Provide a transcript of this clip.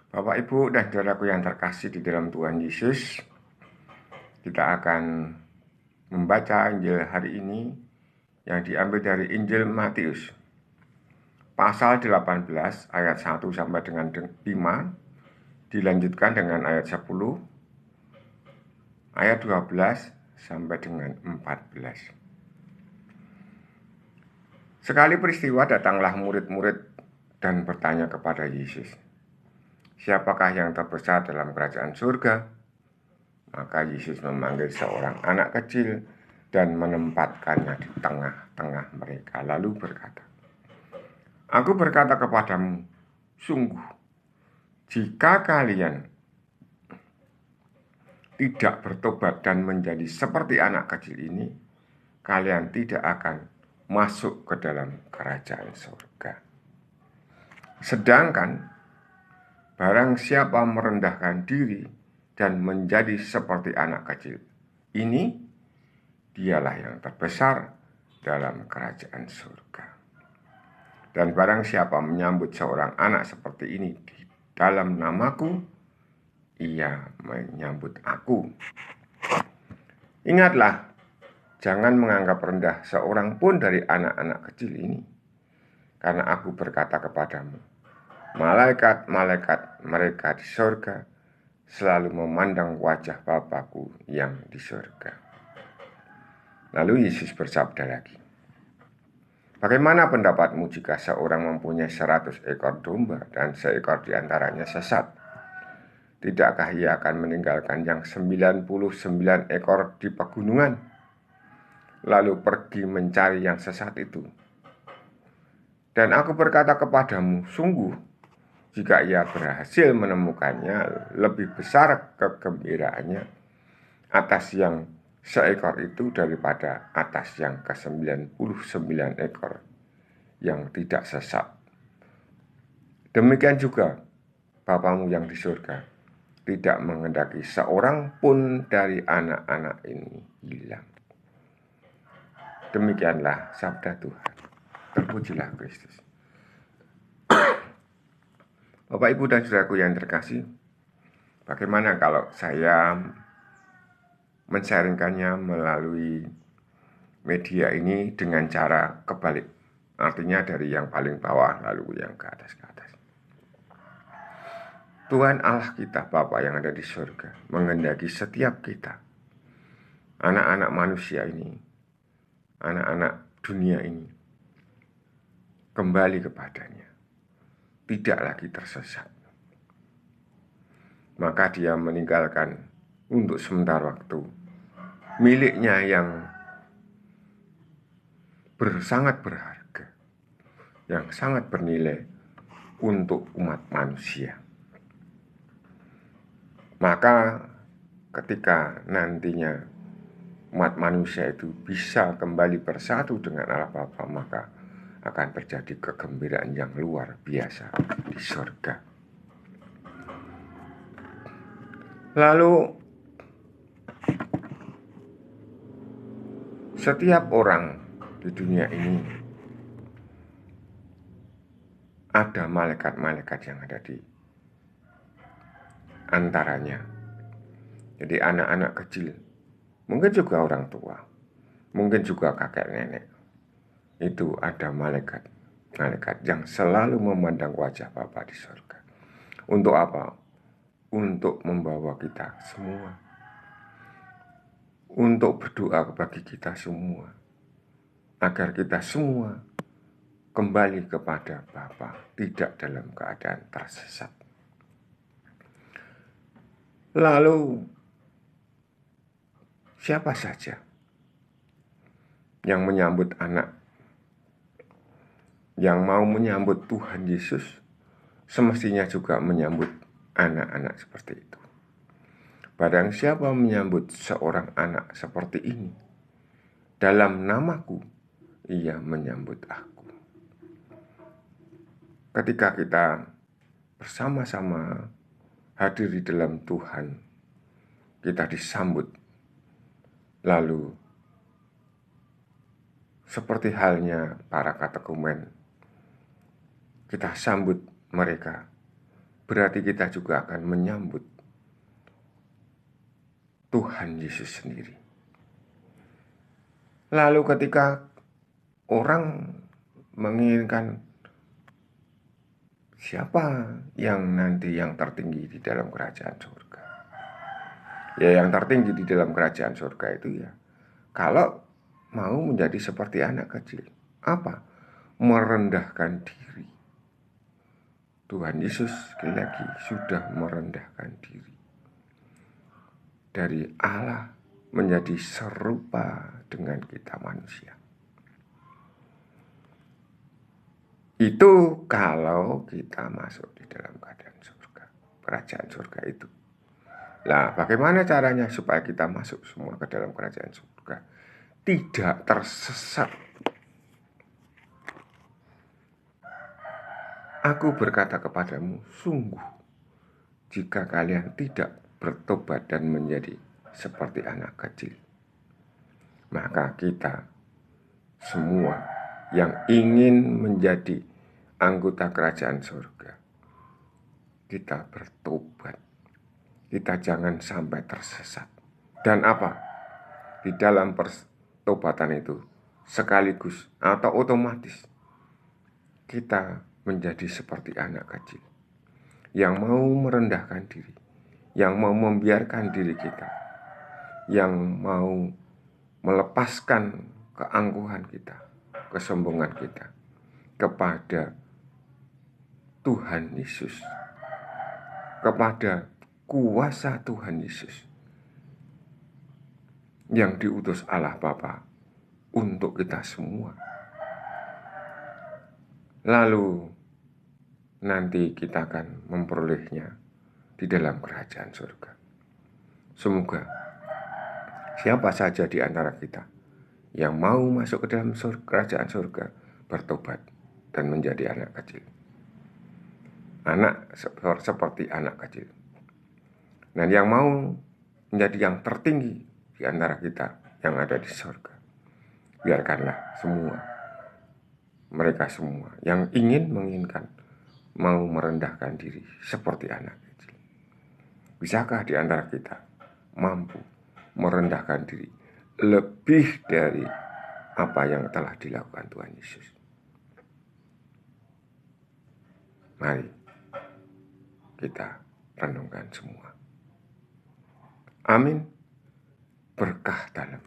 Bapak, Ibu, dan saudaraku yang terkasih di dalam Tuhan Yesus, kita akan membaca Injil hari ini yang diambil dari Injil Matius, pasal 18 ayat 1 sampai dengan 5, dilanjutkan dengan ayat 10, ayat 12 sampai dengan 14. Sekali peristiwa datanglah murid-murid dan bertanya kepada Yesus, "Siapakah yang terbesar dalam kerajaan surga?" Maka Yesus memanggil seorang anak kecil dan menempatkannya di tengah-tengah mereka, lalu berkata, "Aku berkata kepadamu, sungguh, jika kalian tidak bertobat dan menjadi seperti anak kecil ini, kalian tidak akan masuk ke dalam kerajaan surga. Sedangkan barang siapa merendahkan diri dan menjadi seperti anak kecil ini, dialah yang terbesar dalam kerajaan surga. Dan barang siapa menyambut seorang anak seperti ini di dalam namaku, ia menyambut aku. Ingatlah, jangan menganggap rendah seorang pun dari anak-anak kecil ini, karena aku berkata kepadamu, malaikat-malaikat mereka di surga selalu memandang wajah Bapakku yang di surga." Lalu Yesus bersabda lagi, "Bagaimana pendapatmu jika seorang mempunyai 100 ekor domba dan seekor diantaranya sesat? Tidakkah ia akan meninggalkan yang 99 ekor di pegunungan, lalu pergi mencari yang sesat itu? Dan aku berkata kepadamu, sungguh, jika ia berhasil menemukannya, lebih besar kegembiraannya atas yang seekor itu daripada atas yang ke-99 ekor yang tidak sesat. Demikian juga Bapamu yang di surga tidak menghendaki seorang pun dari anak-anak ini hilang." Demikianlah sabda Tuhan. Terpujilah Kristus. Bapak, Ibu, dan saudaraku yang terkasih, bagaimana kalau saya men-sharingkannya melalui media ini dengan cara kebalik? Artinya dari yang paling bawah lalu yang ke atas. Tuhan Allah kita, Bapa yang ada di surga, menghendaki setiap kita, anak-anak manusia ini, anak-anak dunia ini, kembali kepadanya, tidak lagi tersesat. Maka dia meninggalkan untuk sementara waktu miliknya yang sangat berharga, yang sangat bernilai untuk umat manusia. Maka ketika nantinya umat manusia itu bisa kembali bersatu dengan Allah Bapa, maka akan terjadi kegembiraan yang luar biasa di surga. Lalu setiap orang di dunia ini ada malaikat-malaikat yang ada di antaranya. Jadi anak-anak kecil, mungkin juga orang tua, mungkin juga kakek nenek, itu ada malaikat yang selalu memandang wajah Bapa di surga. Untuk apa? Untuk membawa kita semua, untuk berdoa bagi kita semua, agar kita semua kembali kepada Bapa, tidak dalam keadaan tersesat. Lalu siapa saja yang menyambut anak, yang mau menyambut Tuhan Yesus, semestinya juga menyambut anak-anak seperti itu. Barang siapa menyambut seorang anak seperti ini, dalam namaku, ia menyambut aku. Ketika kita bersama-sama hadir di dalam Tuhan, kita disambut. Lalu seperti halnya para katekumen, kita sambut mereka berarti kita juga akan menyambut Tuhan Yesus sendiri. Lalu ketika orang menginginkan siapa yang nanti yang tertinggi di dalam kerajaan surga, ya yang tertinggi di dalam kerajaan surga itu ya kalau mau menjadi seperti anak kecil. Apa? Merendahkan diri. Tuhan Yesus sekali lagi sudah merendahkan diri dari Allah menjadi serupa dengan kita manusia. Itu kalau kita masuk di dalam keadaan surga, kerajaan surga itu. Nah, bagaimana caranya supaya kita masuk semua ke dalam kerajaan surga? Tidak tersesat. Aku berkata kepadamu, sungguh, jika kalian tidak bertobat dan menjadi seperti anak kecil, maka kita semua yang ingin menjadi anggota kerajaan surga, kita bertobat. Kita jangan sampai tersesat. Dan apa? Di dalam pertobatan itu sekaligus atau otomatis kita menjadi seperti anak kecil yang mau merendahkan diri, yang mau membiarkan diri kita, yang mau melepaskan keangkuhan kita, kesombongan kita kepada Tuhan Yesus, kepada kuasa Tuhan Yesus yang diutus Allah Bapa untuk kita semua. Lalu nanti kita akan memperolehnya di dalam kerajaan surga. Semoga siapa saja di antara kita yang mau masuk ke dalam kerajaan surga bertobat dan menjadi anak kecil. Anak seperti anak kecil. Dan yang mau menjadi yang tertinggi di antara kita yang ada di surga, biarkanlah mereka semua yang menginginkan mau merendahkan diri seperti anak kecil. Bisakah di antara kita mampu merendahkan diri lebih dari apa yang telah dilakukan Tuhan Yesus? Mari kita renungkan semua. Amin. Berkah dalam